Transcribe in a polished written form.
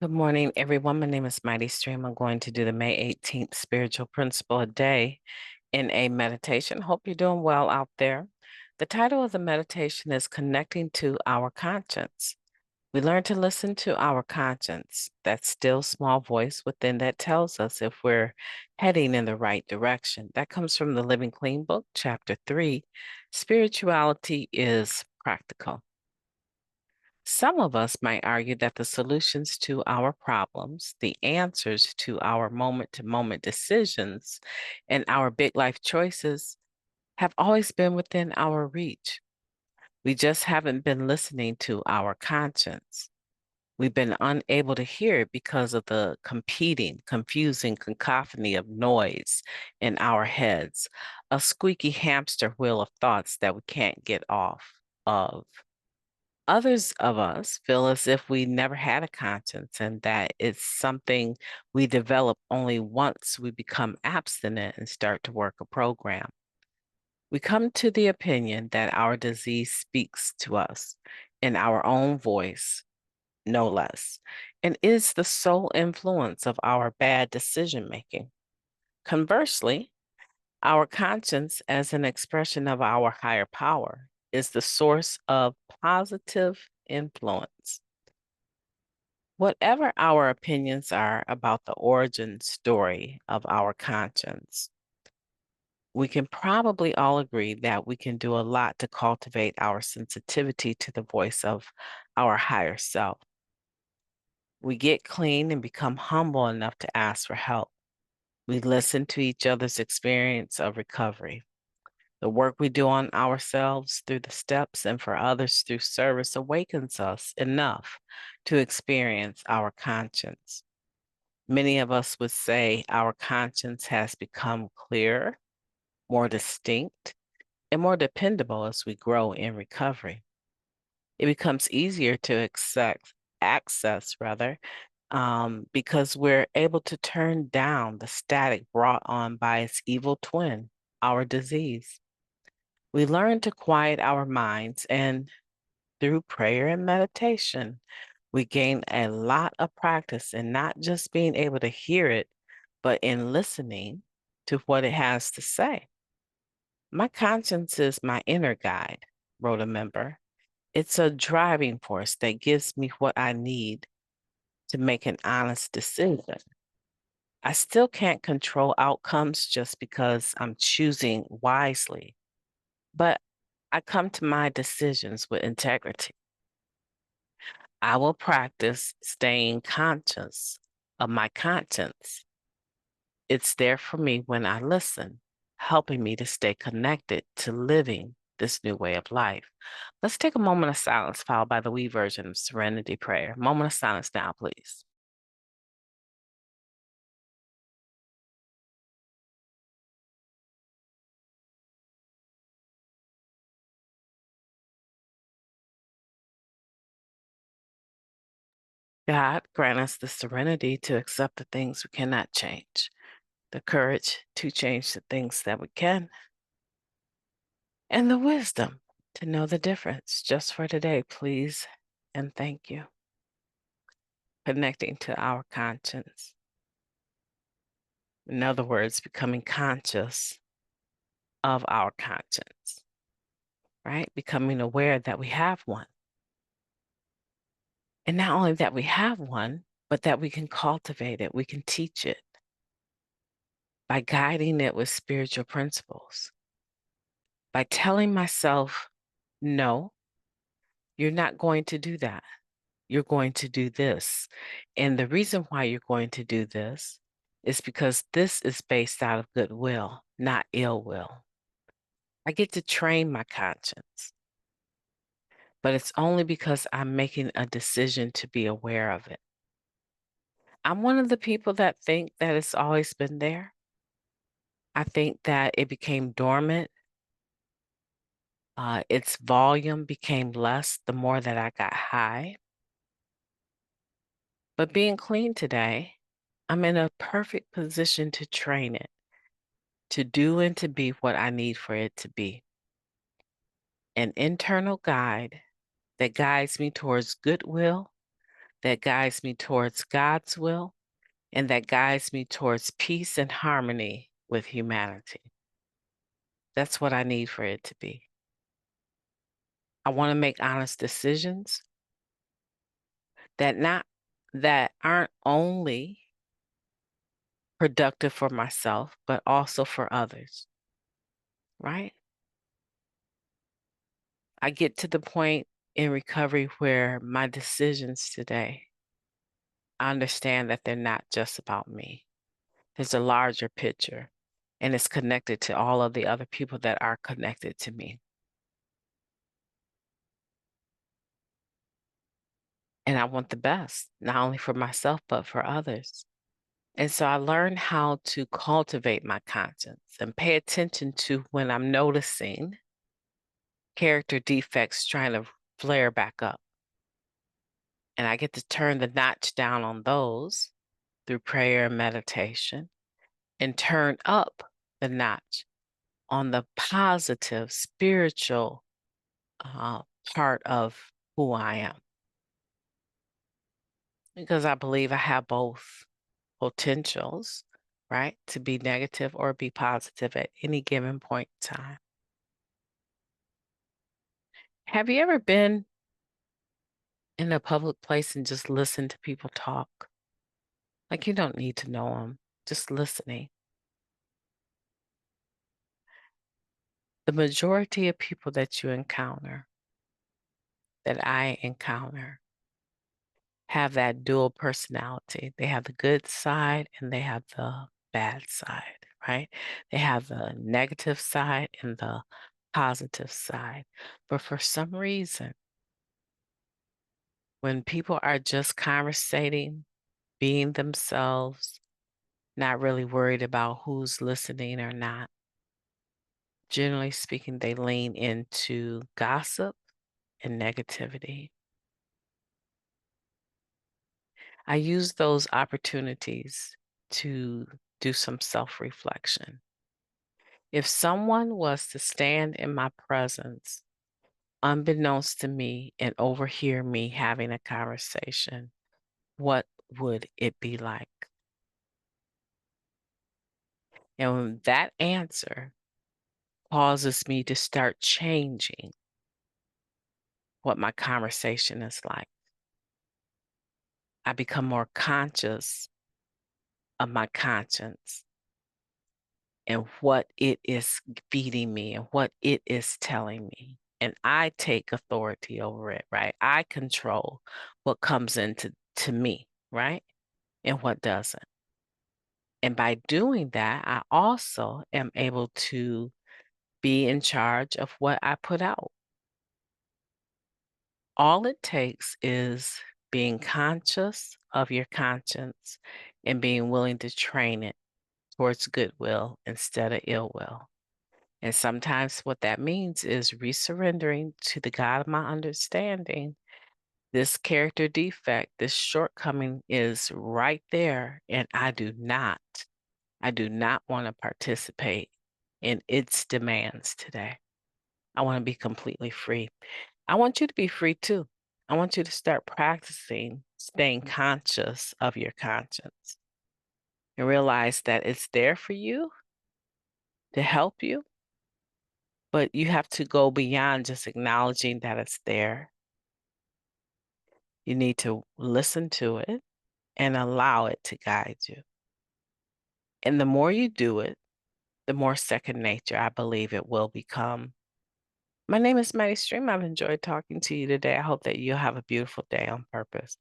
Good morning, everyone. My name is Mighty Stream. I'm going to do the May 18th spiritual principle a day in a meditation. Hope you're doing well out there. The title of the meditation is Connecting to Our Conscience. We learn to listen to our conscience, that still small voice within that tells us if we're heading in the right direction. That comes from the Living Clean book, chapter 3. Spirituality is practical. Some of us might argue that the solutions to our problems, the answers to our moment to moment decisions, and our big life choices have always been within our reach. We just haven't been listening to our conscience. We've been unable to hear it because of the competing, confusing cacophony of noise in our heads, a squeaky hamster wheel of thoughts that we can't get off of. Others of us feel as if we never had a conscience and that it's something we develop only once we become abstinent and start to work a program. We come to the opinion that our disease speaks to us in our own voice, no less, and is the sole influence of our bad decision making. Conversely, our conscience, as an expression of our higher power, is the source of positive influence. Whatever our opinions are about the origin story of our conscience, we can probably all agree that we can do a lot to cultivate our sensitivity to the voice of our higher self. We get clean and become humble enough to ask for help. We listen to each other's experience of recovery. The work we do on ourselves through the steps and for others through service awakens us enough to experience our conscience. Many of us would say our conscience has become clearer, more distinct, and more dependable as we grow in recovery. It becomes easier to access because we're able to turn down the static brought on by its evil twin, our disease. We learn to quiet our minds, and through prayer and meditation, we gain a lot of practice in not just being able to hear it, but in listening to what it has to say. My conscience is my inner guide, wrote a member. It's a driving force that gives me what I need to make an honest decision. I still can't control outcomes just because I'm choosing wisely, but I come to my decisions with integrity. I will practice staying conscious of my conscience. It's there for me when I listen, helping me to stay connected to living this new way of life. Let's take a moment of silence, followed by the we version of Serenity Prayer. Moment of silence now, please. God, grant us the serenity to accept the things we cannot change, the courage to change the things that we can, and the wisdom to know the difference just for today, please, and thank you. Connecting to our conscience. In other words, becoming conscious of our conscience, right? Becoming aware that we have one. And not only that we have one, but that we can cultivate it, we can teach it by guiding it with spiritual principles, by telling myself, no, you're not going to do that. You're going to do this. And the reason why you're going to do this is because this is based out of goodwill, not ill will. I get to train my conscience, but it's only because I'm making a decision to be aware of it. I'm one of the people that think that it's always been there. I think that it became dormant. Its volume became less the more that I got high. But being clean today, I'm in a perfect position to train it, to do and to be what I need for it to be. An internal guide that guides me towards goodwill, that guides me towards God's will and that guides me towards peace and harmony with humanity. That's what I need for it to be. I want to make honest decisions that aren't only productive for myself, but also for others, right? I get to the point in recovery where my decisions today, I understand that they're not just about me. There's a larger picture, and it's connected to all of the other people that are connected to me. And I want the best, not only for myself, but for others. And so I learned how to cultivate my conscience and pay attention to when I'm noticing character defects trying to flare back up. And I get to turn the notch down on those through prayer and meditation and turn up the notch on the positive spiritual part of who I am. Because I believe I have both potentials, right? To be negative or be positive at any given point in time. Have you ever been in a public place and just listened to people talk? Like you don't need to know them, just listening. The majority of people that you encounter, that I encounter, have that dual personality. They have the good side and they have the bad side, right? They have the negative side and the positive side. But for some reason, when people are just conversating, being themselves, not really worried about who's listening or not, generally speaking, they lean into gossip and negativity. I use those opportunities to do some self-reflection. If someone was to stand in my presence, unbeknownst to me, and overhear me having a conversation, what would it be like? And that answer causes me to start changing what my conversation is like. I become more conscious of my conscience and what it is feeding me and what it is telling me. And I take authority over it, right? I control what comes into me, right? And what doesn't. And by doing that, I also am able to be in charge of what I put out. All it takes is being conscious of your conscience and being willing to train it towards goodwill instead of ill will. And sometimes what that means is resurrendering to the God of my understanding. This character defect, this shortcoming is right there, and I do not want to participate in its demands today. I want to be completely free. I want you to be free too. I want you to start practicing staying conscious of your conscience and realize that it's there for you to help you, but you have to go beyond just acknowledging that it's there. You need to listen to it and allow it to guide you. And the more you do it, the more second nature I believe it will become. My name is May18SPADNA3. I've enjoyed talking to you today. I hope that you'll have a beautiful day on purpose.